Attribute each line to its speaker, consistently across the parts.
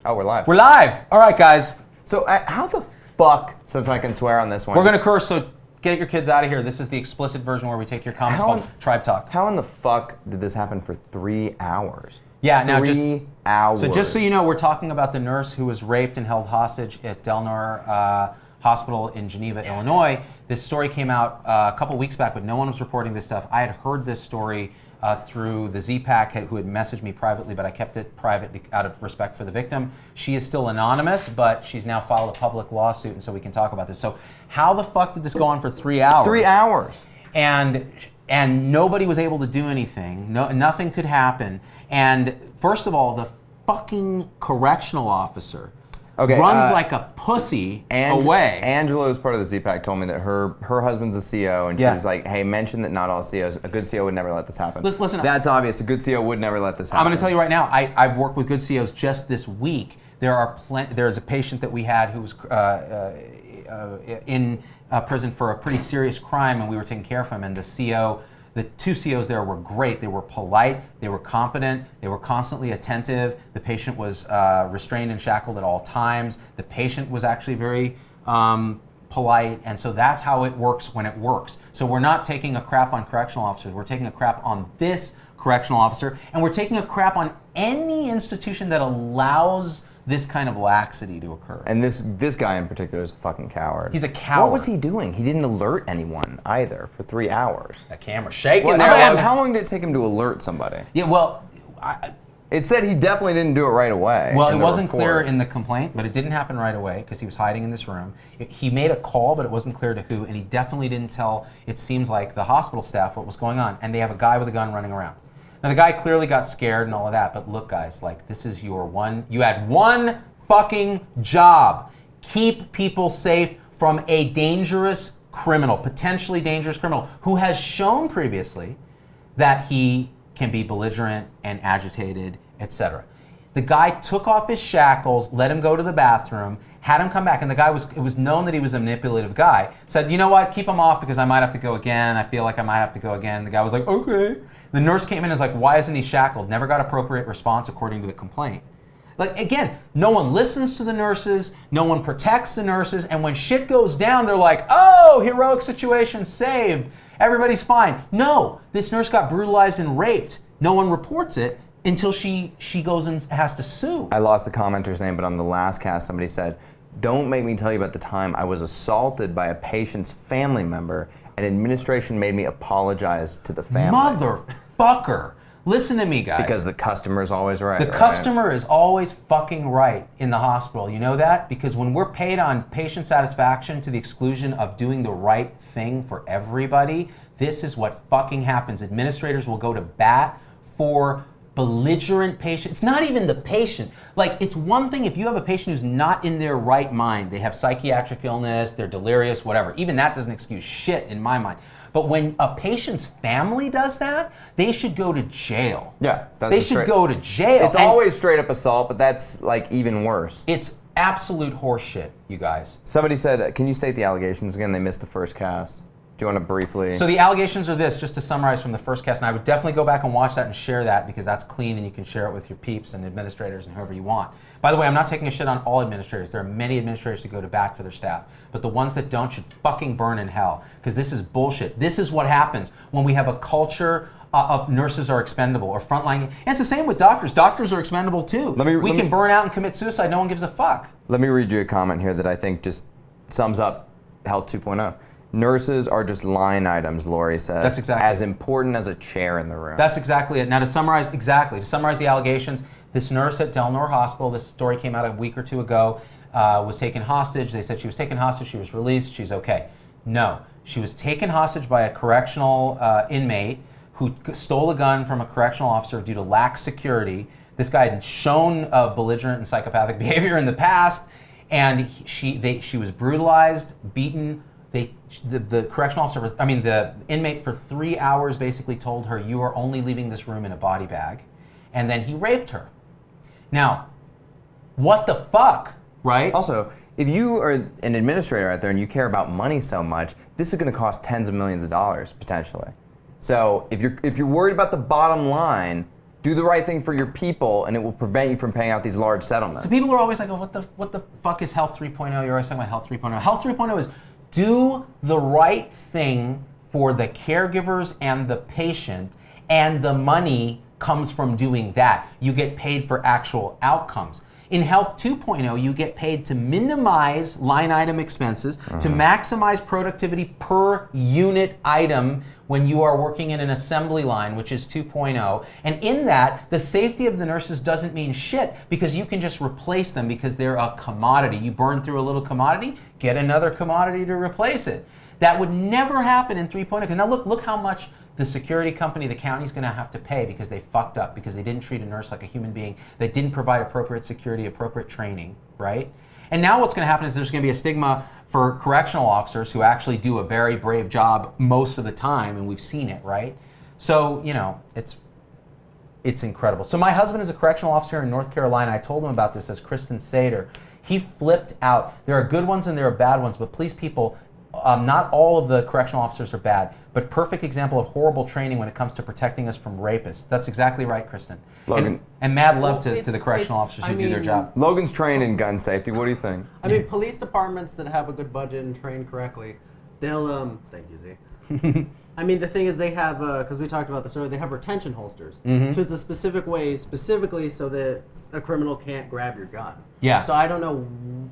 Speaker 1: Oh, we're live.
Speaker 2: We're live. All right, guys.
Speaker 1: So how the fuck, since I can swear on this one.
Speaker 2: We're going to curse, so get your kids out of here. This is the explicit version where we take your comments called TribeTalk.
Speaker 1: How in the fuck did this happen for 3 hours?
Speaker 2: Yeah, now
Speaker 1: 3 hours.
Speaker 2: So just so you know, we're talking about the nurse who was raped and held hostage at Del Nor Hospital in Geneva, Illinois. This story came out a couple weeks back, but no one was reporting this stuff. I had heard this story through the Z-Pack who had messaged me privately, but I kept it private out of respect for the victim. She is still anonymous, but she's now filed a public lawsuit, and so we can talk about this. So how the fuck did this go on for 3 hours?
Speaker 1: 3 hours.
Speaker 2: And nobody was able to do anything. Nothing could happen. And first of all, the fucking correctional officer runs like a pussy away.
Speaker 1: Angela, who's part of the Z-Pack, told me that her husband's a CO, and she was like, hey, mention that not all COs, a good CO would never let this happen.
Speaker 2: Listen,
Speaker 1: that's obvious. A good CO would never let this happen.
Speaker 2: I'm going to tell you right now, I've worked with good COs just this week. There's a patient that we had who was in prison for a pretty serious crime, and we were taking care of him, and the two COs there were great. They were polite, they were competent, they were constantly attentive. The patient was restrained and shackled at all times. The patient was actually very polite, and so that's how it works when it works. So we're not taking a crap on correctional officers, we're taking a crap on this correctional officer, and we're taking a crap on any institution that allows this kind of laxity to occur.
Speaker 1: And this guy in particular is a fucking coward.
Speaker 2: He's a coward.
Speaker 1: What was he doing? He didn't alert anyone either for 3 hours.
Speaker 2: That camera shaking.
Speaker 1: Well, how long did it take him to alert somebody?
Speaker 2: Yeah, well,
Speaker 1: it said he definitely didn't do it right away.
Speaker 2: Well, it wasn't clear in the complaint, but it didn't happen right away because he was hiding in this room. He made a call, but it wasn't clear to who, and he definitely didn't tell, it seems like, the hospital staff what was going on. And they have a guy with a gun running around. Now, the guy clearly got scared and all of that, but look, guys, like, this is you had one fucking job. Keep people safe from a dangerous criminal, potentially dangerous criminal, who has shown previously that he can be belligerent and agitated, etc. The guy took off his shackles, let him go to the bathroom, had him come back, and it was known that he was a manipulative guy. Said, you know what, keep him off because I might have to go again. I feel like I might have to go again. The guy was like, okay. The nurse came in and was like, why isn't he shackled? Never got appropriate response according to the complaint. Like, again, no one listens to the nurses, no one protects the nurses, and when shit goes down, they're like, oh, heroic situation saved, everybody's fine. No, this nurse got brutalized and raped. No one reports it until she goes and has to sue.
Speaker 1: I lost the commenter's name, but on the last cast, somebody said, don't make me tell you about the time I was assaulted by a patient's family member and administration made me apologize to the family.
Speaker 2: Motherfucker. Listen to me, guys.
Speaker 1: Because the customer is always right.
Speaker 2: The customer is always fucking right in the hospital. You know that? Because when we're paid on patient satisfaction to the exclusion of doing the right thing for everybody, this is what fucking happens. Administrators will go to bat for belligerent patients. It's not even the patient. Like, it's one thing if you have a patient who's not in their right mind. They have psychiatric illness, they're delirious, whatever. Even that doesn't excuse shit in my mind. But when a patient's family does that, they should go to jail.
Speaker 1: Yeah,
Speaker 2: they should go to jail.
Speaker 1: It's always straight up assault, but that's like even worse.
Speaker 2: It's absolute horseshit, you guys.
Speaker 1: Somebody said, can you state the allegations again? They missed the first cast. Do you want to briefly?
Speaker 2: So the allegations are this, just to summarize from the first cast, and I would definitely go back and watch that and share that because that's clean and you can share it with your peeps and administrators and whoever you want. By the way, I'm not taking a shit on all administrators. There are many administrators who go to bat for their staff, but the ones that don't should fucking burn in hell because this is bullshit. This is what happens when we have a culture of nurses are expendable or frontline. And it's the same with doctors. Doctors are expendable too. We can burn out and commit suicide. No one gives a fuck.
Speaker 1: Let me read you a comment here that I think just sums up Health 2.0. Nurses are just line items, Lori says.
Speaker 2: That's exactly
Speaker 1: as important as a chair in the room.
Speaker 2: That's exactly it. Now to summarize the allegations, this nurse at Del Nor Hospital, this story came out a week or two ago, was taken hostage. They said she was taken hostage, she was released, she's okay. No, she was taken hostage by a correctional inmate who stole a gun from a correctional officer due to lax security. This guy had shown belligerent and psychopathic behavior in the past, and she was brutalized, beaten. The correctional officer, the inmate for 3 hours basically told her, you are only leaving this room in a body bag. And then he raped her. Now, what the fuck, right?
Speaker 1: Also, if you are an administrator out there and you care about money so much, this is going to cost tens of millions of dollars, potentially. So if you're worried about the bottom line, Do the right thing for your people, and it will prevent you from paying out these large settlements.
Speaker 2: So people are always like, oh, what the fuck is Health 3.0? You're always talking about Health 3.0. Health 3.0 is do the right thing for the caregivers and the patient, and the money comes from doing that. You get paid for actual outcomes. In Health 2.0, you get paid to minimize line item expenses, to maximize productivity per unit item when you are working in an assembly line, which is 2.0. And in that, the safety of the nurses doesn't mean shit because you can just replace them because they're a commodity. You burn through a little commodity, get another commodity to replace it. That would never happen in 3.0. Because now look how much the security company, the county's gonna have to pay because they fucked up, because they didn't treat a nurse like a human being, they didn't provide appropriate security, appropriate training, right? And now what's gonna happen is there's gonna be a stigma for correctional officers who actually do a very brave job most of the time, and we've seen it, right? So, you know, it's incredible. So my husband is a correctional officer in North Carolina. I told him about this as Kristen Sater. He flipped out. There are good ones and there are bad ones, but please people, not all of the correctional officers are bad, but perfect example of horrible training when it comes to protecting us from rapists. That's exactly right, Kristen.
Speaker 1: Logan.
Speaker 2: And mad love to the correctional officers who do their job.
Speaker 1: Logan's trained in gun safety. What do you think?
Speaker 3: I mean, police departments that have a good budget and train correctly, they'll, thank you, Z. I mean, the thing is they have, because we talked about this earlier, they have retention holsters. So it's a specific way, specifically so that a criminal can't grab your gun.
Speaker 2: Yeah.
Speaker 3: So I don't know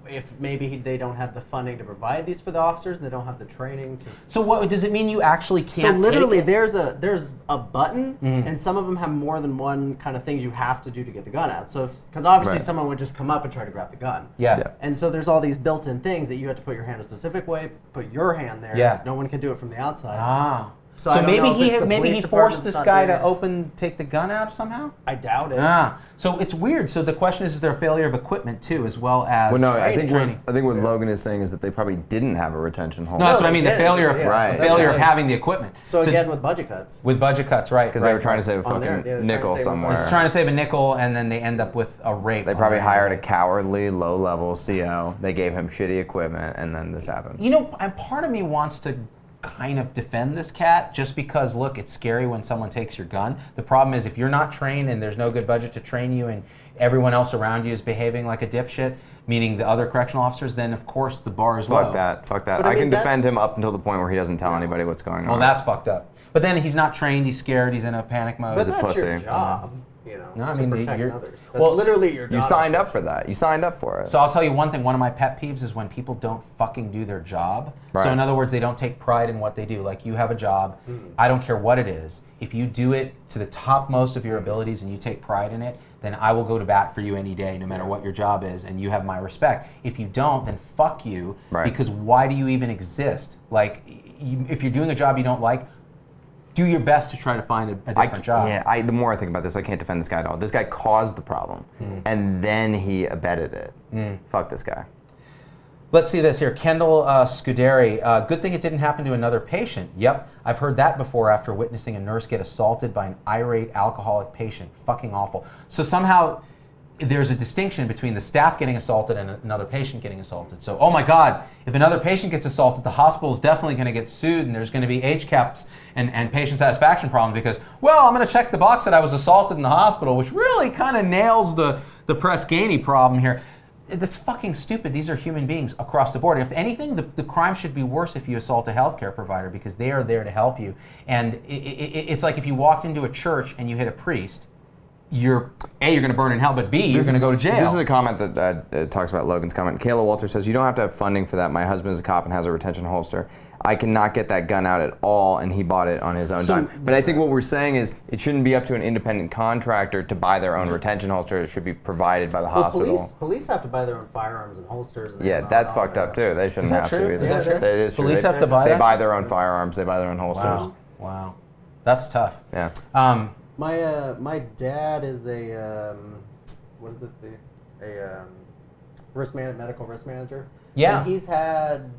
Speaker 3: if maybe they don't have the funding to provide these for the officers, and they don't have the training to...
Speaker 2: So what, does it mean you actually can't
Speaker 3: So literally
Speaker 2: take it?
Speaker 3: there's a button, and some of them have more than one kind of things you have to do to get the gun out. So, because obviously someone would just come up and try to grab the gun.
Speaker 2: Yeah.
Speaker 3: And so there's all these built-in things that you have to put your hand a specific way, put your hand there.
Speaker 2: Yeah.
Speaker 3: No one can do it from the outside.
Speaker 2: Ah.
Speaker 3: So
Speaker 2: So
Speaker 3: I don't know if it's the
Speaker 2: maybe
Speaker 3: police
Speaker 2: he
Speaker 3: department
Speaker 2: forced this
Speaker 3: that's not
Speaker 2: guy
Speaker 3: doing
Speaker 2: to
Speaker 3: it.
Speaker 2: take the gun out somehow?
Speaker 3: I doubt it.
Speaker 2: Ah. So it's weird. So the question is there a failure of equipment too, as well as
Speaker 1: Well, no, I think
Speaker 2: training?
Speaker 1: what Logan is saying is that they probably didn't have a retention holster.
Speaker 2: No, that's what I
Speaker 3: they
Speaker 2: mean. The
Speaker 3: did.
Speaker 2: failure of
Speaker 3: Yeah,
Speaker 2: the failure of
Speaker 3: that's
Speaker 2: having the equipment.
Speaker 3: So again, with budget cuts.
Speaker 2: with budget cuts, right?
Speaker 1: Because they were trying to save a
Speaker 3: On there,
Speaker 1: fucking
Speaker 3: yeah, they're trying
Speaker 1: nickel
Speaker 3: to save a
Speaker 1: somewhere.
Speaker 2: It's trying to save a nickel, and then they end up with a rape.
Speaker 1: They probably hired a cowardly, low-level CO. They gave him shitty equipment, and then this happened.
Speaker 2: You know, and part of me wants to kind of defend this cat just because, look, it's scary when someone takes your gun. The problem is if you're not trained and there's no good budget to train you and everyone else around you is behaving like a dipshit, meaning the other correctional officers, then of course the bar is low.
Speaker 1: Fuck that.
Speaker 3: But
Speaker 1: I
Speaker 3: I mean,
Speaker 1: can defend him up until the point where he doesn't tell anybody what's going on.
Speaker 2: Well, that's fucked up. But then he's not trained, he's scared, he's in a panic mode.
Speaker 3: But
Speaker 1: a
Speaker 3: that's your
Speaker 1: pussy.
Speaker 3: job, you know,
Speaker 2: No, I
Speaker 3: to
Speaker 2: mean,
Speaker 3: protect
Speaker 2: you're-
Speaker 3: others. That's
Speaker 2: well,
Speaker 3: literally your job.
Speaker 1: You signed up for that. You signed up for it.
Speaker 2: So I'll tell you one thing, one of my pet peeves is when people don't fucking do their job.
Speaker 1: Right.
Speaker 2: So in other words, they don't take pride in what they do. Like you have a job, I don't care what it is. If you do it to the topmost of your abilities and you take pride in it, then I will go to bat for you any day, no matter what your job is, and you have my respect. If you don't, then fuck you,
Speaker 1: Right.
Speaker 2: because why do you even exist? Like, if you're doing a job you don't like, do your best to try to find a different job.
Speaker 1: Yeah, the more I think about this, I can't defend this guy at all. This guy caused the problem, and then he abetted it. Fuck this guy.
Speaker 2: Let's see this here. Kendall Scuderi. Good thing it didn't happen to another patient. Yep, I've heard that before after witnessing a nurse get assaulted by an irate alcoholic patient. Fucking awful. So somehow there's a distinction between the staff getting assaulted and another patient getting assaulted. So, oh my God, if another patient gets assaulted, the hospital is definitely going to get sued, and there's going to be HCAPs and patient satisfaction problems because, well, I'm going to check the box that I was assaulted in the hospital, which really kind of nails the Press Ganey problem here. That's fucking stupid. These are human beings across the board. If anything, the crime should be worse if you assault a healthcare provider because they are there to help you. And it's like if you walked into a church and you hit a priest, you're going to burn in hell, but B, you're going to go to jail.
Speaker 1: This is a comment that talks about Logan's comment. Kayla Walter says, you don't have to have funding for that. My husband is a cop and has a retention holster. I cannot get that gun out at all, and he bought it on his own dime. But I think what we're saying is it shouldn't be up to an independent contractor to buy their own retention holster. It should be provided by the hospital.
Speaker 3: Police have to buy their own firearms and holsters. And
Speaker 1: Yeah, that's fucked up too. They shouldn't have
Speaker 2: true?
Speaker 1: to either.
Speaker 2: Is that true?
Speaker 1: That is true.
Speaker 2: Police
Speaker 1: They-
Speaker 2: have to buy
Speaker 1: They
Speaker 2: that
Speaker 1: buy
Speaker 2: shit?
Speaker 1: their own firearms. They buy their own holsters.
Speaker 2: Wow. That's tough.
Speaker 1: Yeah.
Speaker 3: My dad is a what is it, medical risk manager.
Speaker 2: Yeah.
Speaker 3: And he's had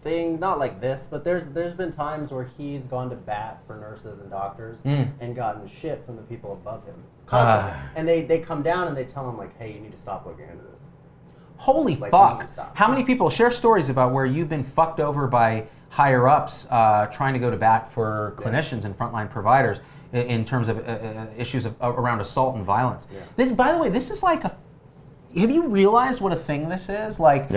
Speaker 3: not like this, but there's been times where he's gone to bat for nurses and doctors and gotten shit from the people above him constantly. And they come down and they tell him like, hey, you need to stop looking into this.
Speaker 2: Holy
Speaker 3: Like,
Speaker 2: fuck.
Speaker 3: we need to stop.
Speaker 2: How many people share stories about where you've been fucked over by higher ups trying to go to bat for clinicians and frontline providers? in terms of issues around assault and violence. By the way, this is like have you realized what a thing this is? Like,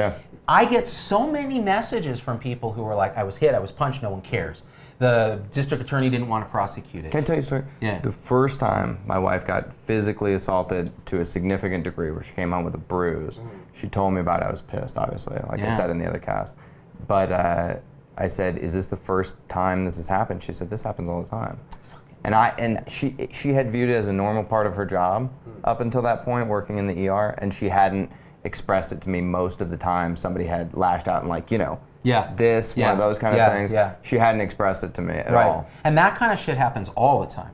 Speaker 2: I get so many messages from people who are like, I was hit, I was punched, no one cares. The district attorney didn't want to prosecute it.
Speaker 1: Can I tell you a story?
Speaker 2: Yeah.
Speaker 1: The first time my wife got physically assaulted to a significant degree where she came home with a bruise, she told me about it. I was pissed, obviously, like I said in the other cast. But I said, is this the first time this has happened? She said, this happens all the time. And she had viewed it as a normal part of her job up until that point, working in the ER, and she hadn't expressed it to me most of the time. Somebody had lashed out and like, one of those kind of things. She hadn't expressed it to me at all.
Speaker 2: And that kind of shit happens all the time.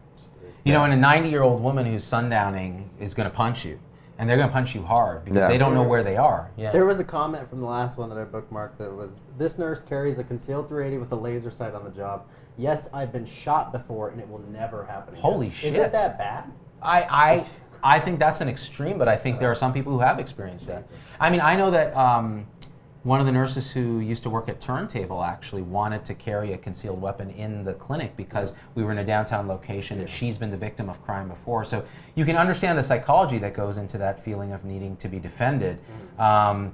Speaker 2: You know, and a 90-year-old woman who's sundowning is going to punch you. And they're going to punch you hard because they don't know where they are.
Speaker 3: There was a comment from the last one that I bookmarked that was, this nurse carries a concealed .380 with a laser sight on the job. Yes, I've been shot before and it will never happen again.
Speaker 2: Holy shit.
Speaker 3: Is it that bad?
Speaker 2: I think that's an extreme, but I think there are some people who have experienced that. I mean, I know that one of the nurses who used to work at Turntable actually wanted to carry a concealed weapon in the clinic because we were in a downtown location and she's been the victim of crime before. So you can understand the psychology that goes into that feeling of needing to be defended. I mean,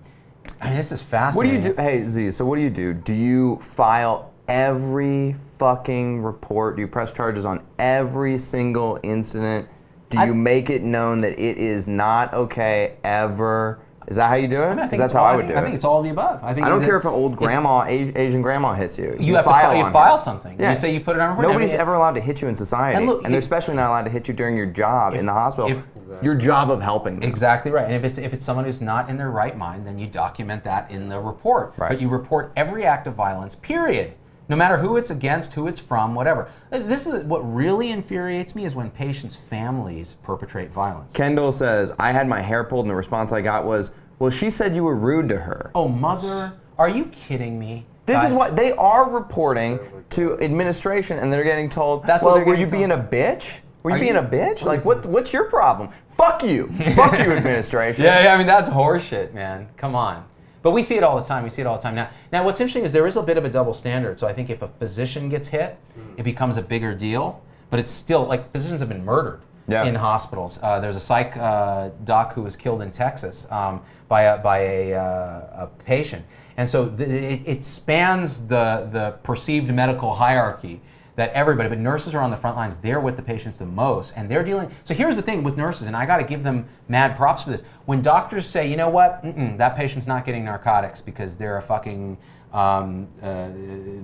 Speaker 2: this is fascinating.
Speaker 1: What do you do? Hey, Z, so what do you do? Do you file every fucking report? Do you press charges on every single incident? Do you make it known that it is not okay ever? Is that how you do it? Because that's how I would do it.
Speaker 2: I think it's all of the above.
Speaker 1: I don't care if an old grandma, Asian grandma hits you.
Speaker 2: You have to file something.
Speaker 1: Yeah.
Speaker 2: You say you put it on report.
Speaker 1: Nobody's ever allowed to hit you in society. And they're especially not allowed to hit you during your job in the hospital. Your job of helping them.
Speaker 2: Exactly right. And if it's someone who's not in their right mind, then you document that in the report.
Speaker 1: Right.
Speaker 2: But you report every act of violence, period. No matter who it's against, who it's from, whatever. This is what really infuriates me is when patients' families perpetrate violence.
Speaker 1: Kendall says, I had my hair pulled and the response I got was, well, she said you were rude to her.
Speaker 2: Oh, mother, are you kidding me?
Speaker 1: This is what they are reporting to administration, and they're getting told, were you being a bitch? Were you being a bitch? Like, what's your problem? Fuck you. Fuck you, administration.
Speaker 2: I mean, that's horseshit, man. Come on. But we see it all the time. We see it all the time. Now, what's interesting is there is a bit of a double standard. So I think if a physician gets hit, it becomes a bigger deal. But it's still, like, physicians have been murdered in hospitals. There's a psych doc who was killed in Texas by a patient. And so it spans the perceived medical hierarchy that everybody, but nurses are on the front lines. They're with the patients the most, and they're dealing. So here's the thing with nurses, and I got to give them mad props for this. When doctors say, you know what, that patient's not getting narcotics because they're a fucking,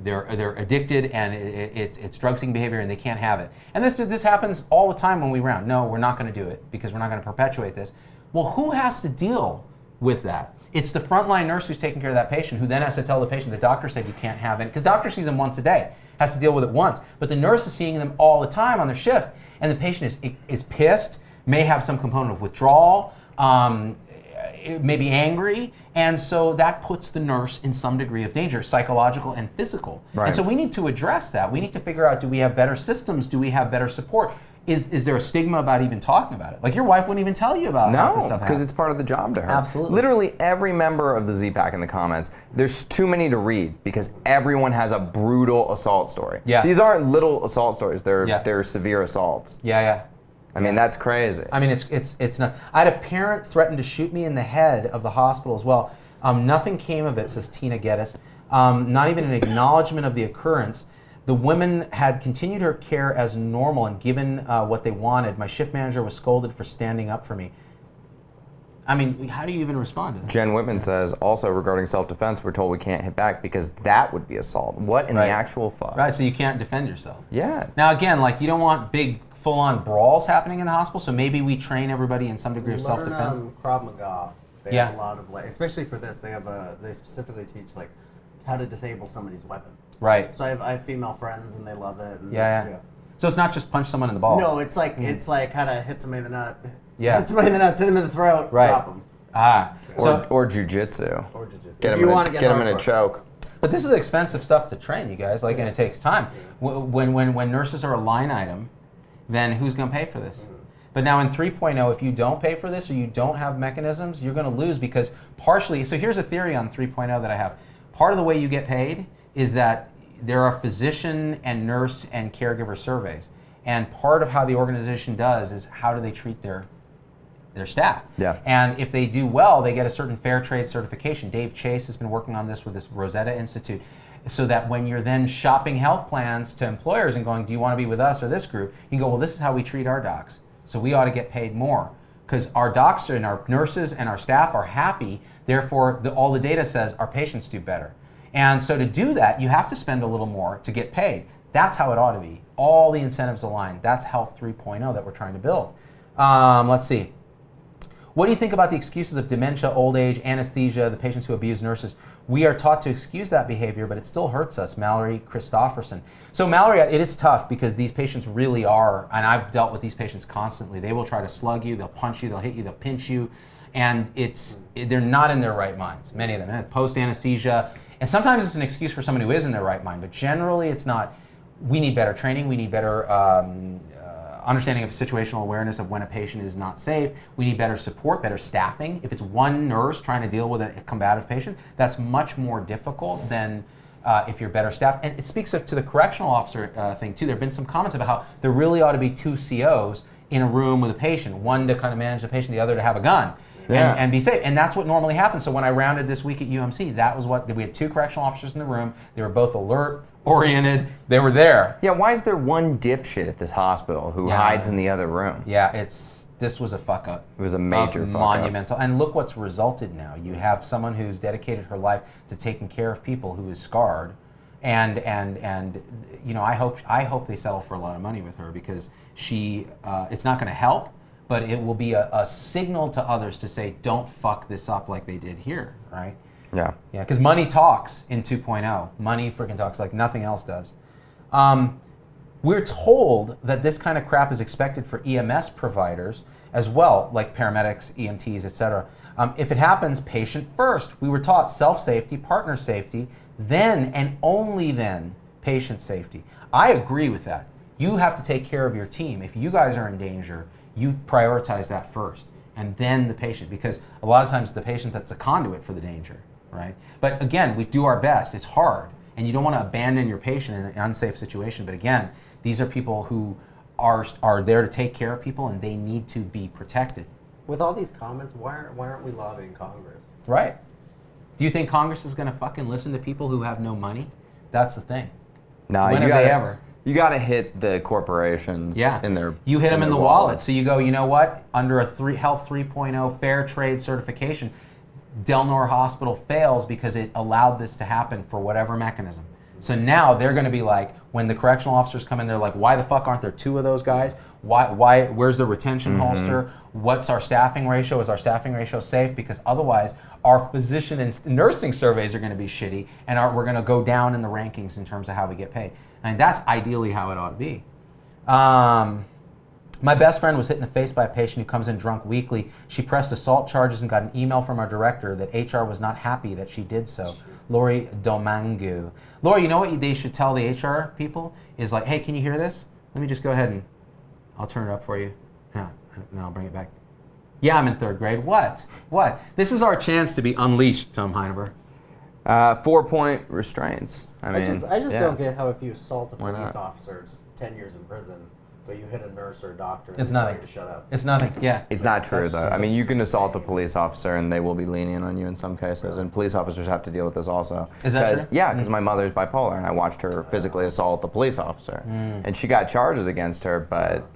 Speaker 2: they're addicted and it's drug-seeking behavior and they can't have it. And this happens all the time when we round. No, we're not going to do it because we're not going to perpetuate this. Well, who has to deal with that? It's the frontline nurse who's taking care of that patient who then has to tell the patient the doctor said you can't have it because doctor sees them once a day. Has to deal with it once, but the nurse is seeing them all the time on their shift, and the patient is pissed, may have some component of withdrawal, may be angry, and so that puts the nurse in some degree of danger, psychological and physical.
Speaker 1: Right.
Speaker 2: And so we need to address that. We need to figure out, do we have better systems? Do we have better support? Is there a stigma about even talking about it? Like your wife wouldn't even tell you about half this stuff.
Speaker 1: No, because it's part of the job to her.
Speaker 2: Absolutely.
Speaker 1: Literally every member of the Z-Pack in the comments, there's too many to read because everyone has a brutal assault story.
Speaker 2: Yeah.
Speaker 1: These aren't little assault stories. They're severe assaults.
Speaker 2: Yeah.
Speaker 1: I mean, that's crazy.
Speaker 2: I mean, it's nuts. I had a parent threaten to shoot me in the head of the hospital as well. Nothing came of it, says Tina Geddes. Not even an acknowledgement of the occurrence. The women had continued her care as normal and given what they wanted. My shift manager was scolded for standing up for me. I mean, how do you even respond to that?
Speaker 1: Jen Whitman says, also regarding self-defense, we're told we can't hit back because that would be assault. What in the actual fuck?
Speaker 2: Right, so you can't defend yourself.
Speaker 1: Yeah.
Speaker 2: Now again, like you don't want big full-on brawls happening in the hospital, so maybe we train everybody in some degree of self-defense.
Speaker 3: Krav Maga. They have a lot of, like, especially for this, they specifically teach like how to disable somebody's weapon.
Speaker 2: Right.
Speaker 3: So I have female friends and they love it. And
Speaker 2: So it's not just punch someone in the balls.
Speaker 3: No, it's like how to hit somebody in the nut.
Speaker 2: Yeah.
Speaker 3: Hit somebody in the nuts, hit him in the throat, drop him.
Speaker 1: Or jujitsu.
Speaker 3: Or jujitsu.
Speaker 1: Get him in a choke.
Speaker 2: But this is expensive stuff to train, you guys. Like, and it takes time. When nurses are a line item, then who's going to pay for this? But now in 3.0, if you don't pay for this or you don't have mechanisms, you're going to lose because partially. So here's a theory on 3.0 that I have. Part of the way you get paid is that there are physician and nurse and caregiver surveys. And part of how the organization does is how do they treat their staff.
Speaker 1: Yeah.
Speaker 2: And if they do well, they get a certain fair trade certification. Dave Chase has been working on this with this Rosetta Institute, so that when you're then shopping health plans to employers and going, do you want to be with us or this group? You can go, well, this is how we treat our docs, so we ought to get paid more. Because our docs and our nurses and our staff are happy, therefore all the data says our patients do better. And so to do that, you have to spend a little more to get paid. That's how it ought to be. All the incentives align. That's Health 3.0 that we're trying to build. Let's see. What do you think about the excuses of dementia, old age, anesthesia, the patients who abuse nurses? We are taught to excuse that behavior, but it still hurts us. Mallory Christofferson. So Mallory, it is tough because these patients really are, and I've dealt with these patients constantly. They will try to slug you, they'll punch you, they'll hit you, they'll pinch you, and they're not in their right minds, many of them. Post anesthesia, and sometimes it's an excuse for someone who is in their right mind, but generally it's not. We need better training, we need better understanding of situational awareness of when a patient is not safe. We need better support, better staffing. If it's one nurse trying to deal with a combative patient, that's much more difficult than if you're better staffed. And it speaks to the correctional officer thing too. There have been some comments about how there really ought to be 2 COs in a room with a patient, one to kind of manage the patient, the other to have a gun. And be safe. And that's what normally happens. So when I rounded this week at UMC, that was what, we had 2 correctional officers in the room. They were both alert, oriented, they were there.
Speaker 1: Yeah, why is there one dipshit at this hospital who hides in the other room?
Speaker 2: Yeah, this was a fuck up.
Speaker 1: It was a major fuck
Speaker 2: monumental. And look what's resulted now. You have someone who's dedicated her life to taking care of people who is scarred. And you know, I hope they settle for a lot of money with her, because it's not going to help, but it will be a signal to others to say, don't fuck this up like they did here, right?
Speaker 1: Yeah.
Speaker 2: Yeah, because money talks in 2.0. Money freaking talks like nothing else does. We're told that this kind of crap is expected for EMS providers as well, like paramedics, EMTs, etc. If it happens, patient first. We were taught self-safety, partner safety, then and only then patient safety. I agree with that. You have to take care of your team. If you guys are in danger, you prioritize that first, and then the patient, because a lot of times the patient, that's a conduit for the danger, right? But again, we do our best. It's hard, and you don't want to abandon your patient in an unsafe situation. But again, these are people who are there to take care of people, and they need to be protected.
Speaker 3: With all these comments, why aren't we lobbying Congress?
Speaker 2: Right. Do you think Congress is going to fucking listen to people who have no money? That's the thing.
Speaker 1: No,
Speaker 2: when have they ever?
Speaker 1: You got to hit the corporations in their
Speaker 2: You hit them in the wallet. So you go, you know what? Under a Health 3.0 fair trade certification, Del Nor Hospital fails because it allowed this to happen for whatever mechanism. So now they're going to be like, when the correctional officers come in, they're like, why the fuck aren't there 2 of those guys? Why? Where's the retention holster? What's our staffing ratio? Is our staffing ratio safe? Because otherwise, our physician and nursing surveys are going to be shitty, and we're going to go down in the rankings in terms of how we get paid. And that's ideally how it ought to be. My best friend was hit in the face by a patient who comes in drunk weekly. She pressed assault charges and got an email from our director that HR was not happy that she did so. Lori Domangu. Lori, you know what they should tell the HR people? Is like, hey, can you hear this? Let me just go ahead and I'll turn it up for you. Yeah, and then I'll bring it back. Yeah, I'm in 3rd grade. What? This is our chance to be unleashed, Tom Heineber.
Speaker 1: 4-point restraints. I just
Speaker 3: don't get how if you assault a police officer, it's 10 years in prison, but you hit a nurse or a doctor,
Speaker 2: it's nothing.
Speaker 3: To shut up.
Speaker 2: It's nothing. Yeah.
Speaker 1: It's not true though. I mean, you can assault a police officer and they will be lenient on you in some cases, and police officers have to deal with this also.
Speaker 2: Is that true?
Speaker 1: Yeah, because my mother's bipolar, and I watched her physically assault a police officer, and she got charges against her, but.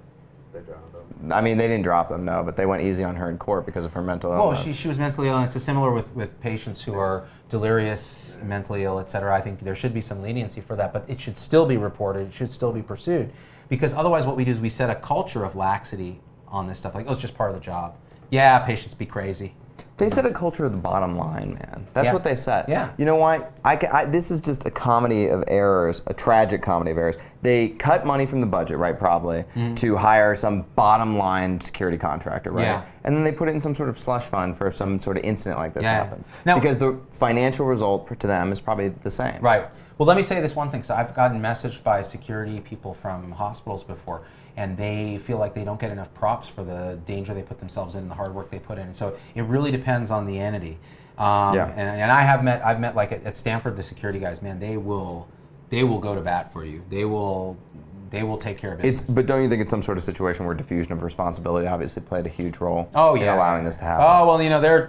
Speaker 3: They dropped them.
Speaker 1: I mean, they didn't drop them, no, but they went easy on her in court because of her mental illness.
Speaker 2: Well, she was mentally ill, and it's similar with patients who are delirious, mentally ill, etc. I think there should be some leniency for that, but it should still be reported. It should still be pursued, because otherwise what we do is we set a culture of laxity on this stuff. Like, oh, it's just part of the job. Yeah, patients be crazy.
Speaker 1: They set a culture of the bottom line, man. That's what they set.
Speaker 2: Yeah.
Speaker 1: You know what? This is just a comedy of errors, a tragic comedy of errors. They cut money from the budget, right, probably, to hire some bottom line security contractor, right?
Speaker 2: Yeah.
Speaker 1: And then they put it in some sort of slush fund for some sort of incident like this happens.
Speaker 2: Now,
Speaker 1: because the financial result to them is probably the same.
Speaker 2: Right. Well, let me say this one thing. So I've gotten messaged by security people from hospitals before, and they feel like they don't get enough props for the danger they put themselves in and the hard work they put in. And so it really depends on the entity. And I've met like at Stanford, the security guys, man, they will go to bat for you. They will They will take care of business.
Speaker 1: But don't you think it's some sort of situation where diffusion of responsibility obviously played a huge role in allowing this to happen?
Speaker 2: Oh, well,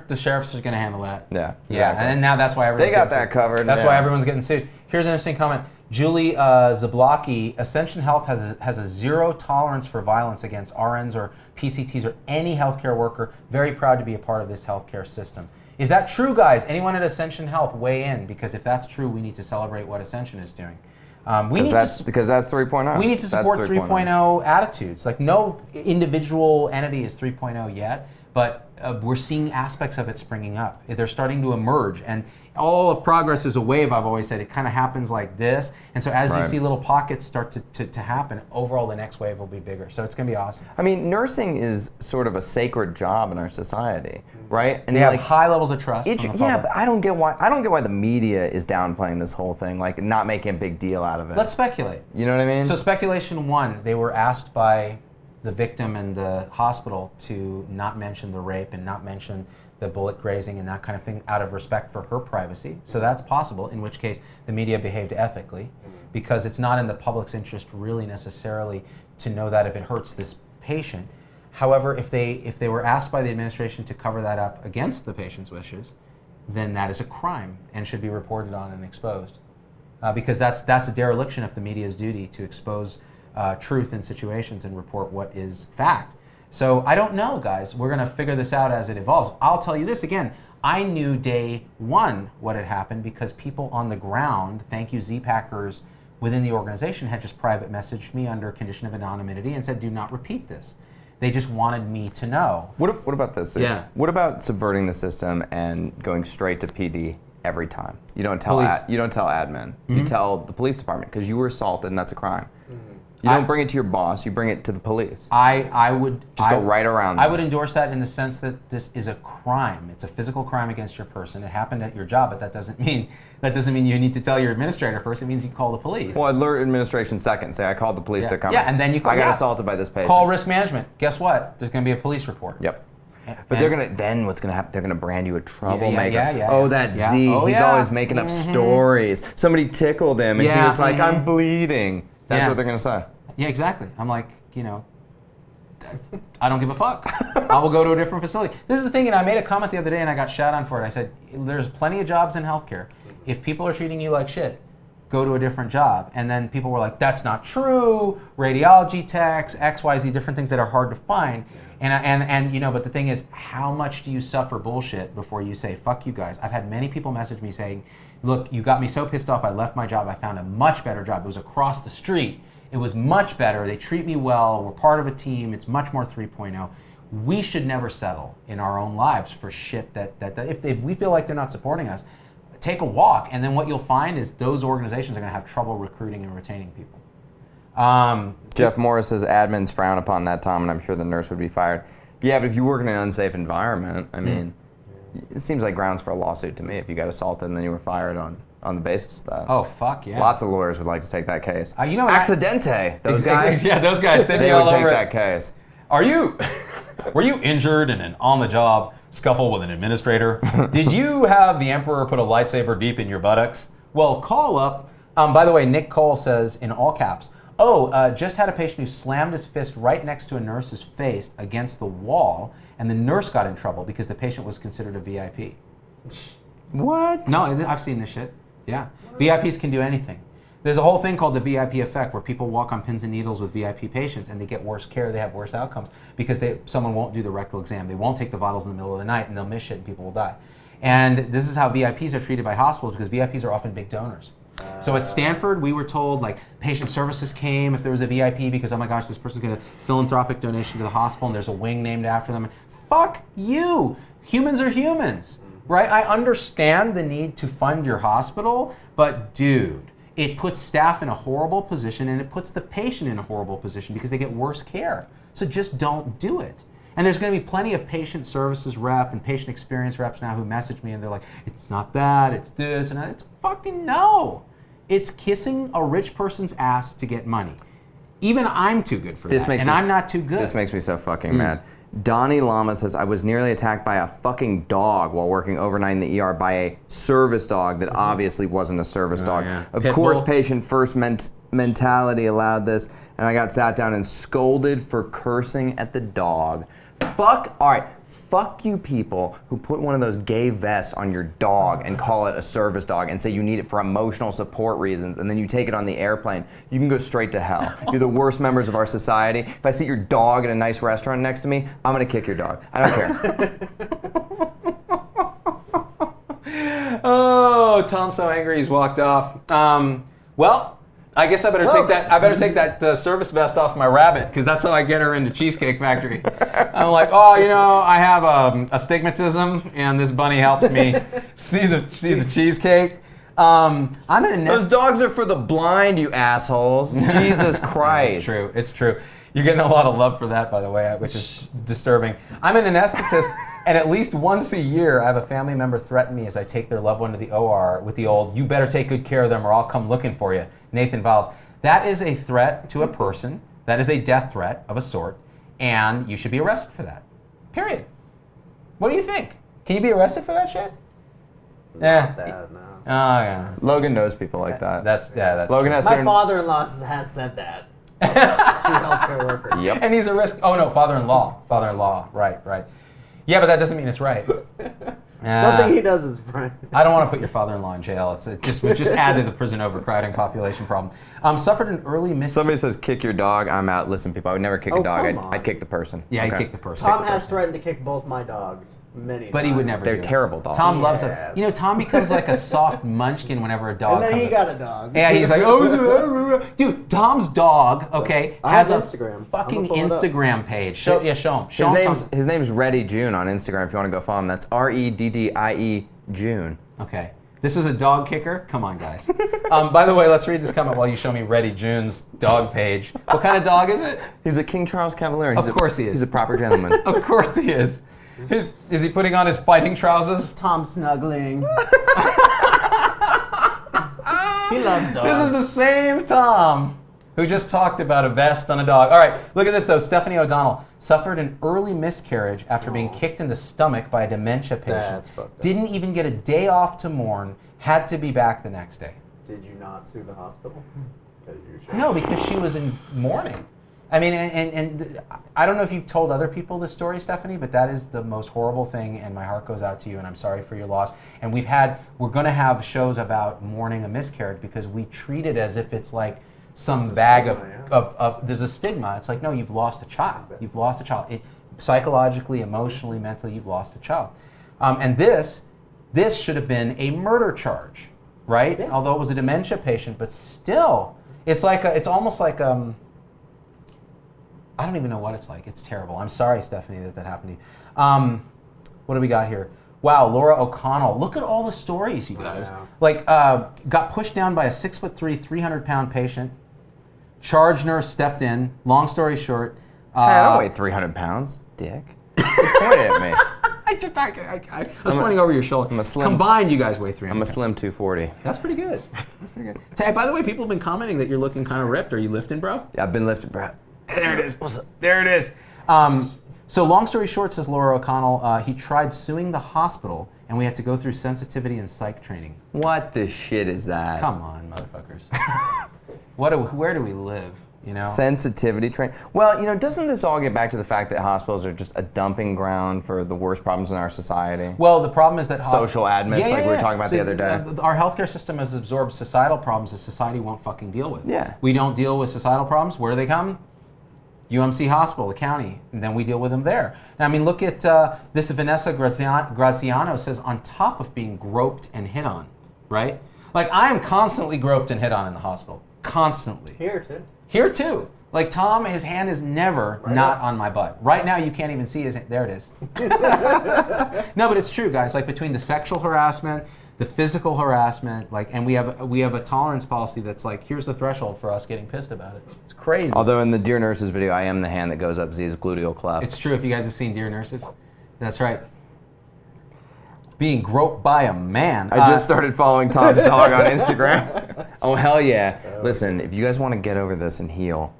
Speaker 2: the sheriffs are going to handle that.
Speaker 1: Yeah, exactly.
Speaker 2: Yeah, and now that's why everyone's
Speaker 1: they got that covered.
Speaker 2: That's why everyone's getting sued. Here's an interesting comment. Julie Zablocki, Ascension Health has a zero tolerance for violence against RNs or PCTs or any healthcare worker. Very proud to be a part of this healthcare system. Is that true, guys? Anyone at Ascension Health, weigh in, because if that's true, we need to celebrate what Ascension is doing.
Speaker 1: Because that's 3.0.
Speaker 2: We need to support 3.0 attitudes. Like, no individual entity is 3.0 yet, but we're seeing aspects of it springing up. They're starting to emerge, and all of progress is a wave. I've always said it kind of happens like this, and so as you see little pockets start to happen, overall the next wave will be bigger. So it's going to be awesome.
Speaker 1: I mean, nursing is sort of a sacred job in our society, right?
Speaker 2: And they have high levels of trust. From the public.
Speaker 1: Yeah, but I don't get why the media is downplaying this whole thing, like not making a big deal out of it.
Speaker 2: Let's speculate.
Speaker 1: You know what I mean?
Speaker 2: So speculation one, they were asked by the victim and the hospital to not mention the rape and not mention the bullet grazing and that kind of thing out of respect for her privacy. So that's possible, in which case the media behaved ethically, because it's not in the public's interest really necessarily to know that if it hurts this patient. However, if they were asked by the administration to cover that up against the patient's wishes, then that is a crime and should be reported on and exposed. Because that's a dereliction of the media's duty to expose truth in situations and report what is fact. So I don't know, guys. We're going to figure this out as it evolves. I'll tell you this again. I knew day one what had happened because people on the ground, thank you Z-Packers within the organization, had just private messaged me under condition of anonymity and said, do not repeat this. They just wanted me to know.
Speaker 1: What about this?
Speaker 2: Yeah.
Speaker 1: What about subverting the system and going straight to PD every time? You don't tell admin. You tell the police department because you were assaulted and that's a crime. You don't bring it to your boss, you bring it to the police.
Speaker 2: I would
Speaker 1: just go right around them.
Speaker 2: I would endorse that in the sense that this is a crime. It's a physical crime against your person. It happened at your job, but that doesn't mean you need to tell your administrator first. It means you call the police.
Speaker 1: Well, alert administration second. Say I called the police. They're coming.
Speaker 2: Yeah, and then you call.
Speaker 1: I got assaulted by this patient.
Speaker 2: Call risk management. Guess what? There's going to be a police report.
Speaker 1: Yep. But then what's going to happen? They're going to brand you a troublemaker.
Speaker 2: Yeah.
Speaker 1: Oh, that Z. He's always making up stories. Somebody tickled him, and he was like, "I'm bleeding." That's what they're going to say.
Speaker 2: Yeah, exactly. I'm like, I don't give a fuck. I will go to a different facility. This is the thing, and I made a comment the other day, and I got shot on for it. I said, there's plenty of jobs in healthcare. If people are treating you like shit, go to a different job. And then people were like, that's not true. Radiology techs, XYZ, different things that are hard to find. But the thing is, how much do you suffer bullshit before you say, fuck you guys? I've had many people message me saying, look, you got me so pissed off, I left my job. I found a much better job. It was across the street. It was much better. They treat me well. We're part of a team. It's much more 3.0. We should never settle in our own lives for shit that if we feel like they're not supporting us, take a walk. And then what you'll find is those organizations are going to have trouble recruiting and retaining people.
Speaker 1: Jeff Morris says admins frown upon that, Tom, and I'm sure the nurse would be fired. Yeah, but if you work in an unsafe environment, I mean, it seems like grounds for a lawsuit to me if you got assaulted and then you were fired on the basis of that.
Speaker 2: Oh, fuck yeah.
Speaker 1: Lots of lawyers would like to take that case.
Speaker 2: Accidente,
Speaker 1: those guys.
Speaker 2: Yeah, those guys.
Speaker 1: They would take that case.
Speaker 2: Were you injured in an on-the-job scuffle with an administrator? Did you have the Emperor put a lightsaber deep in your buttocks? Well, call up. By the way, Nick Cole says in all caps, just had a patient who slammed his fist right next to a nurse's face against the wall, and the nurse got in trouble because the patient was considered a VIP.
Speaker 1: What?
Speaker 2: No, I've seen this shit. Yeah. VIPs can do anything. There's a whole thing called the VIP effect where people walk on pins and needles with VIP patients and they get worse care, they have worse outcomes because someone won't do the rectal exam. They won't take the vitals in the middle of the night and they'll miss shit and people will die. And this is how VIPs are treated by hospitals because VIPs are often big donors. So at Stanford, we were told like patient services came if there was a VIP because, oh my gosh, this person's going to philanthropic donation to the hospital and there's a wing named after them. Fuck you. Humans are humans, right? I understand the need to fund your hospital, but dude, it puts staff in a horrible position and it puts the patient in a horrible position because they get worse care. So just don't do it. And there's going to be plenty of patient services rep and patient experience reps now who message me and they're like, it's not that, it's this, and it's fucking no. It's kissing a rich person's ass to get money. Even I'm too good for that, and I'm not too good.
Speaker 1: This makes me so fucking mad. Donnie Lama says, I was nearly attacked by a fucking dog while working overnight in the ER by a service dog that obviously wasn't a service dog.
Speaker 2: Yeah.
Speaker 1: Of
Speaker 2: Pit
Speaker 1: course,
Speaker 2: bull.
Speaker 1: patient first mentality allowed this, and I got sat down and scolded for cursing at the dog. Fuck you people who put one of those gay vests on your dog and call it a service dog and say you need it for emotional support reasons, and then you take it on the airplane. You can go straight to hell. You're the worst members of our society. If I see your dog at a nice restaurant next to me, I'm gonna kick your dog. I don't care.
Speaker 2: Oh, Tom's so angry he's walked off. Well, I guess I better take that. I better take that service vest off my rabbit, because that's how I get her into Cheesecake Factory. I'm like, oh, I have astigmatism, and this bunny helps me see the cheesecake. I'm in a nest.
Speaker 1: Those dogs are for the blind, you assholes. Jesus Christ.
Speaker 2: It's true. You're getting a lot of love for that, by the way, which is disturbing. I'm an anesthetist, and at least once a year, I have a family member threaten me as I take their loved one to the OR with the old, you better take good care of them or I'll come looking for you, Nathan Viles. That is a threat to a person. That is a death threat of a sort, and you should be arrested for that. Period. What do you think? Can you be arrested for that shit?
Speaker 3: Not that, no.
Speaker 2: Oh, yeah.
Speaker 1: Logan knows people like that.
Speaker 2: That's
Speaker 1: Logan
Speaker 2: true.
Speaker 1: has
Speaker 3: My
Speaker 1: certain...
Speaker 3: father-in-law has said that. To healthcare workers.
Speaker 1: Yep.
Speaker 2: And he's a risk. Oh no, father-in-law. Right. Yeah, but that doesn't mean it's right.
Speaker 3: Nothing he does is right.
Speaker 2: I don't want to put your father-in-law in jail. It would just add to the prison overcrowding population problem. Suffered an early
Speaker 1: Somebody says kick your dog, I'm out. Listen, people, I would never kick a dog.
Speaker 3: Come on.
Speaker 1: I'd kick the person.
Speaker 2: Yeah,
Speaker 1: Okay.
Speaker 2: he kicked the person.
Speaker 3: Tom has threatened to kick both my dogs many
Speaker 2: But
Speaker 3: times.
Speaker 2: he would never.
Speaker 1: They're
Speaker 2: do it.
Speaker 1: terrible dogs.
Speaker 2: Tom loves
Speaker 3: Yeah.
Speaker 2: it. Tom becomes like a soft munchkin whenever a dog.
Speaker 3: And then
Speaker 2: comes
Speaker 3: he
Speaker 2: up.
Speaker 3: got a dog.
Speaker 2: Yeah, he's like, oh, dude. Tom's dog, okay,
Speaker 3: I
Speaker 2: has
Speaker 3: have
Speaker 2: a
Speaker 3: Instagram.
Speaker 2: fucking
Speaker 3: I'm gonna pull it up.
Speaker 2: Instagram page. Show him.
Speaker 1: His name's Reddy June on Instagram if you want to go follow him. That's REDDIE June.
Speaker 2: Okay. This is a dog kicker? Come on, guys. By the way, let's read this comment while you show me Reddy June's dog page. What kind of dog is it?
Speaker 1: He's a King Charles Cavalier.
Speaker 2: Of course he is.
Speaker 1: He's a proper gentleman.
Speaker 2: Of course he is. Is he putting on his fighting trousers?
Speaker 3: Tom snuggling. He loves dogs.
Speaker 2: This is the same Tom who just talked about a vest on a dog. All right, look at this though. Stephanie O'Donnell suffered an early miscarriage after being kicked in the stomach by a dementia patient.
Speaker 3: That's fucked up.
Speaker 2: Didn't even get a day off to mourn. Had to be back the next day.
Speaker 3: Did you not sue the hospital? 'Cause you should.
Speaker 2: No, because she was in mourning. I mean, and I don't know if you've told other people this story, Stephanie, but that is the most horrible thing, and my heart goes out to you, and I'm sorry for your loss. And we're going to have shows about mourning a miscarriage because we treat it as if it's like some bag
Speaker 3: stigma,
Speaker 2: of there's a stigma. It's like, no, you've lost a child.
Speaker 3: Exactly.
Speaker 2: You've lost a child. Psychologically, emotionally, mentally, you've lost a child. And this should have been a murder charge, right?
Speaker 3: Yeah.
Speaker 2: Although it was a dementia patient, but still, it's almost like I don't even know what it's like. It's terrible. I'm sorry, Stephanie, that happened to you. What do we got here? Wow, Laura O'Connell. Look at all the stories, you guys.
Speaker 3: Wow.
Speaker 2: Like, got pushed down by a 6'3", 300-pound patient. Charge nurse stepped in. Long story short.
Speaker 1: Hey, I don't weigh 300 pounds, dick. Quit pointing at me.
Speaker 2: I was pointing over your shoulder.
Speaker 1: I'm a slim-
Speaker 2: Combined, you guys weigh 300.
Speaker 1: I'm a slim 240.
Speaker 2: That's pretty good. That's pretty good. Hey, by the way, people have been commenting that you're looking kind of ripped. Are you lifting, bro?
Speaker 1: Yeah, I've been lifted, bro.
Speaker 2: There it is. There it is. So long story short, says Laura O'Connell, he tried suing the hospital, and we had to go through sensitivity and psych training.
Speaker 1: What the shit is that?
Speaker 2: Come on, motherfuckers. Where do we live?
Speaker 1: Sensitivity training. Well, doesn't this all get back to the fact that hospitals are just a dumping ground for the worst problems in our society?
Speaker 2: Well, the problem is that
Speaker 1: Social admits, like we were talking about the other day.
Speaker 2: Our healthcare system has absorbed societal problems that society won't fucking deal with.
Speaker 1: Yeah.
Speaker 2: We don't deal with societal problems. Where do they come? UMC Hospital, the county, and then we deal with them there. Now, I mean, look at this. Vanessa Graziano says, on top of being groped and hit on, right? Like, I am constantly groped and hit on in the hospital. Constantly. Here too. Like, Tom, his hand is never not on my butt. Right now, you can't even see his hand. There it is. No, but it's true, guys. Like, between the sexual harassment, the physical harassment, like, and we have a tolerance policy that's like, here's the threshold for us getting pissed about it. It's crazy.
Speaker 1: Although in the Dear Nurses video, I am the hand that goes up Z's gluteal cleft.
Speaker 2: It's true. If you guys have seen Dear Nurses, that's right. Being groped by a man.
Speaker 1: I just started following Tom's dog on Instagram. Oh, hell yeah. Listen, if you guys want to get over this and heal,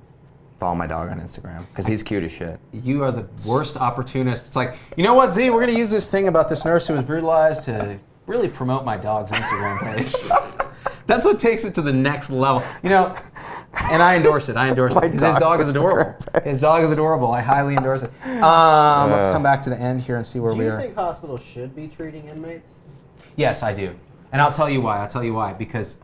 Speaker 1: Follow my dog on Instagram because he's cute as shit.
Speaker 2: You are the worst opportunist. It's like, you know what, Z? We're going to use this thing about this nurse who was brutalized to really promote my dog's Instagram page. That's what takes it to the next level. You know, and I endorse it. Because his dog is adorable. His dog is adorable. I highly endorse it. Let's come back to the end here and see where we are.
Speaker 3: Do you think hospitals should be treating inmates?
Speaker 2: Yes, I do. And I'll tell you why. Because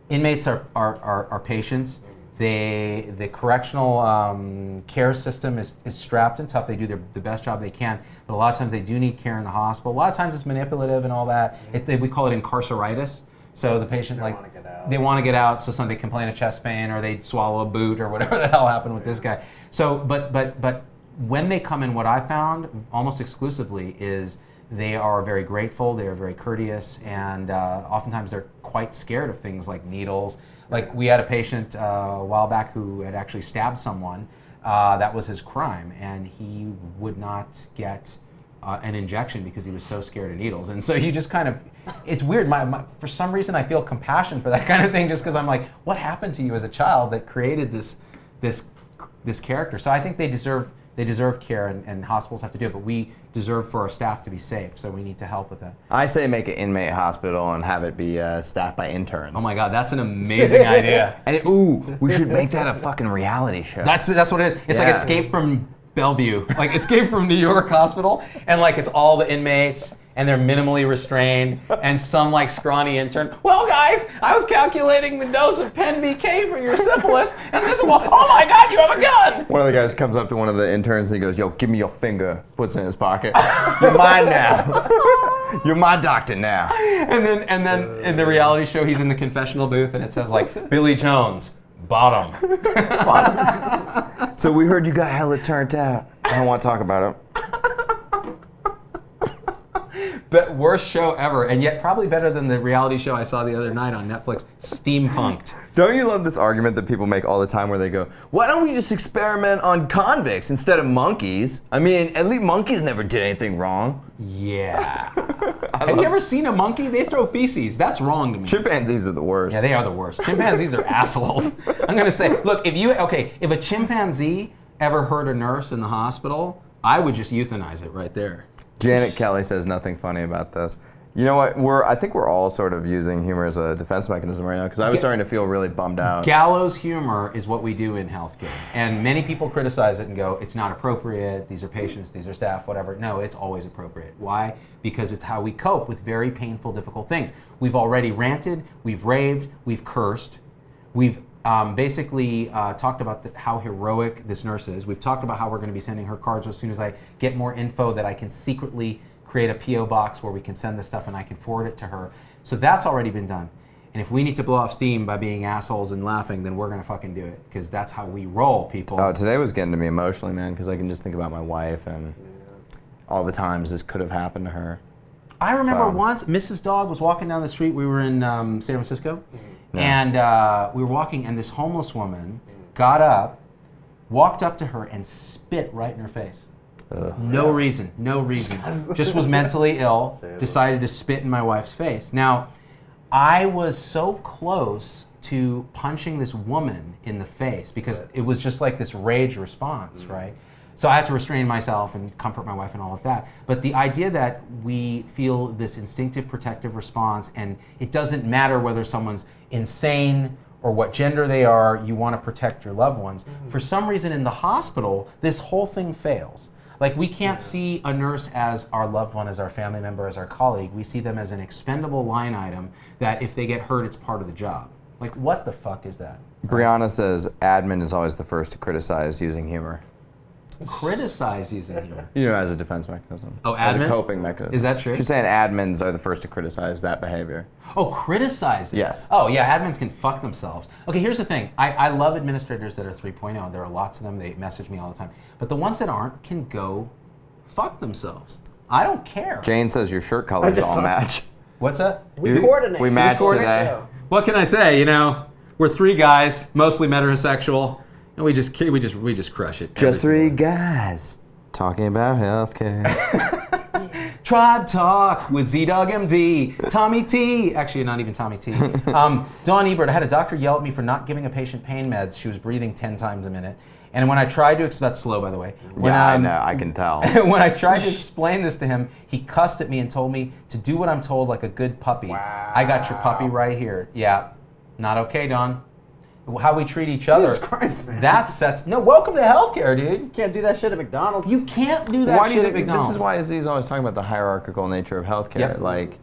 Speaker 2: inmates are patients. The correctional care system is strapped and tough. They do the best job they can, but a lot of times they do need care in the hospital. A lot of times it's manipulative and all that. We call it incarceritis. So the patient they want to get out, so they complain of chest pain or they swallow a boot or whatever the hell happened with this guy. So, but when they come in, what I found almost exclusively is they are very grateful, they are very courteous, and oftentimes they're quite scared of things like needles. Like we had a patient a while back who had actually stabbed someone. That was his crime, and he would not get an injection because he was so scared of needles. And so you just kind of, it's weird. For some reason, I feel compassion for that kind of thing, just because I'm like, what happened to you as a child that created this character? So I think they deserve care, and hospitals have to do it, but we deserve for our staff to be safe, so we need to help with that.
Speaker 1: I say make an inmate hospital and have it be staffed by interns.
Speaker 2: Oh my God, that's an amazing idea.
Speaker 1: And we should make that a fucking reality show.
Speaker 2: That's what it is. It's like Escape from Bellevue, like Escape from New York Hospital, and like it's all the inmates, and they're minimally restrained, and some like scrawny intern. Well, guys, I was calculating the dose of Pen VK for your syphilis, and this one, oh my God, you have a gun!
Speaker 1: One of the guys comes up to one of the interns and he goes, "Yo, give me your finger." Puts it in his pocket. You're mine now. You're my doctor now.
Speaker 2: And then in the reality show, he's in the confessional booth, and it says like Billy Jones, bottom.
Speaker 1: So we heard you got hella turned out. I don't want to talk about it.
Speaker 2: But worst show ever, and yet probably better than the reality show I saw the other night on Netflix, Steampunked.
Speaker 1: Don't you love this argument that people make all the time where they go, why don't we just experiment on convicts instead of monkeys? I mean, at least monkeys never did anything wrong.
Speaker 2: Yeah. Have you ever seen a monkey? They throw feces. That's wrong to me.
Speaker 1: Chimpanzees are the worst.
Speaker 2: Yeah, they are the worst. Chimpanzees are assholes. I'm going to say, look, if a chimpanzee ever hurt a nurse in the hospital, I would just euthanize it right there.
Speaker 1: Janet Kelly says nothing funny about this. You know what? I think we're all sort of using humor as a defense mechanism right now, because I was starting to feel really bummed out.
Speaker 2: Gallows humor is what we do in healthcare. And many people criticize it and go, it's not appropriate, these are patients, these are staff, whatever. No, it's always appropriate. Why? Because it's how we cope with very painful, difficult things. We've already ranted, we've raved, we've cursed, we've basically talked about how heroic this nurse is. We've talked about how we're going to be sending her cards as soon as I get more info that I can secretly create a P.O. box where we can send this stuff and I can forward it to her. So that's already been done. And if we need to blow off steam by being assholes and laughing, then we're going to fucking do it, because that's how we roll, people.
Speaker 1: Oh, today was getting to me emotionally, man, because I can just think about my wife and all the times this could have happened to her.
Speaker 2: I remember once Mrs. Dog was walking down the street. We were in San Francisco. And we were walking, and this homeless woman got up, walked up to her, and spit right in her face. No reason. Just was mentally ill, decided to spit in my wife's face. Now, I was so close to punching this woman in the face because it was just like this rage response, right? So I had to restrain myself and comfort my wife and all of that. But the idea that we feel this instinctive protective response, and it doesn't matter whether someone's insane or what gender they are, you want to protect your loved ones. For some reason in the hospital, this whole thing fails. Like, we can't see a nurse as our loved one, as our family member, as our colleague. We see them as an expendable line item that if they get hurt, it's part of the job. Like, what the fuck is that?
Speaker 1: Brianna says admin is always the first to criticize using humor.
Speaker 2: Criticize using humor.
Speaker 1: You know, as a defense mechanism.
Speaker 2: Oh,
Speaker 1: as
Speaker 2: admin?
Speaker 1: a coping mechanism.
Speaker 2: Is that true?
Speaker 1: She's saying admins are the first to criticize that behavior.
Speaker 2: Oh, criticize it?
Speaker 1: Yes.
Speaker 2: Oh, yeah, admins can fuck themselves. Okay, here's the thing. I love administrators that are 3.0. There are lots of them. They message me all the time. But the ones that aren't can go fuck themselves. I don't care.
Speaker 1: Jane says your shirt colors all match.
Speaker 2: What's that?
Speaker 3: We coordinate.
Speaker 1: We matched today.
Speaker 2: What can I say? You know, we're three guys, mostly heterosexual, and we just crush it.
Speaker 1: Just three guys talking about healthcare.
Speaker 2: Tribe Talk with Z-Dog MD, Tommy T. Actually, not even Tommy T. Dawn Ebert, I had a doctor yell at me for not giving a patient pain meds. She was breathing 10 times a minute. And when I tried to, that's slow by the way.
Speaker 1: I know, I can tell.
Speaker 2: When I tried to explain this to him, he cussed at me and told me to do what I'm told like a good puppy.
Speaker 3: Wow.
Speaker 2: I got your puppy right here. Yeah, not okay, Don. How we treat each other.
Speaker 3: Jesus Christ, man.
Speaker 2: That sets, no, welcome to healthcare, dude.
Speaker 3: You can't do that shit at McDonald's.
Speaker 2: You can't do that
Speaker 1: Why do you
Speaker 2: shit at
Speaker 1: think
Speaker 2: McDonald's.
Speaker 1: this is why Aziz always talking about the hierarchical nature of healthcare?
Speaker 2: Yep.
Speaker 1: Like,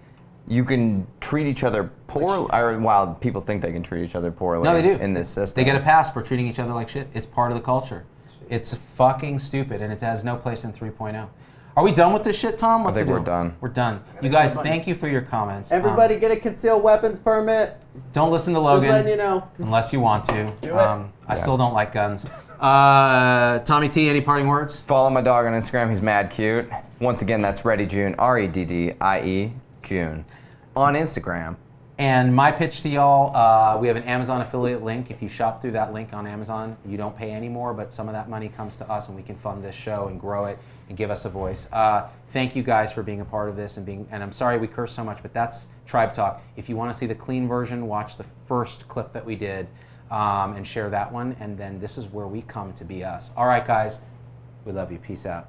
Speaker 1: you can treat each other poorly, or while people think they can treat each other poorly.
Speaker 2: No, they do.
Speaker 1: In this system.
Speaker 2: They get a pass for treating each other like shit. It's part of the culture. It's fucking stupid, and it has no place in 3.0. Are we done with this shit, Tom? What's
Speaker 1: I think
Speaker 2: the
Speaker 1: we're
Speaker 2: deal?
Speaker 1: done.
Speaker 2: We're done. You guys, thank you for your comments.
Speaker 3: Everybody get a concealed weapons permit.
Speaker 2: Don't listen to Logan.
Speaker 3: Just letting you know.
Speaker 2: Unless you want to.
Speaker 3: Do it.
Speaker 2: I still don't like guns. Tommy T, any parting words?
Speaker 1: Follow my dog on Instagram. He's mad cute. Once again, that's Reddy June, REDDIE June, on Instagram.
Speaker 2: And my pitch to y'all, we have an Amazon affiliate link. If you shop through that link on Amazon, you don't pay any more, but some of that money comes to us and we can fund this show and grow it and give us a voice. Thank you guys for being a part of this and I'm sorry we curse so much, but that's Tribe Talk. If you want to see the clean version, watch the first clip that we did and share that one. And then this is where we come to be us. All right, guys, we love you. Peace out.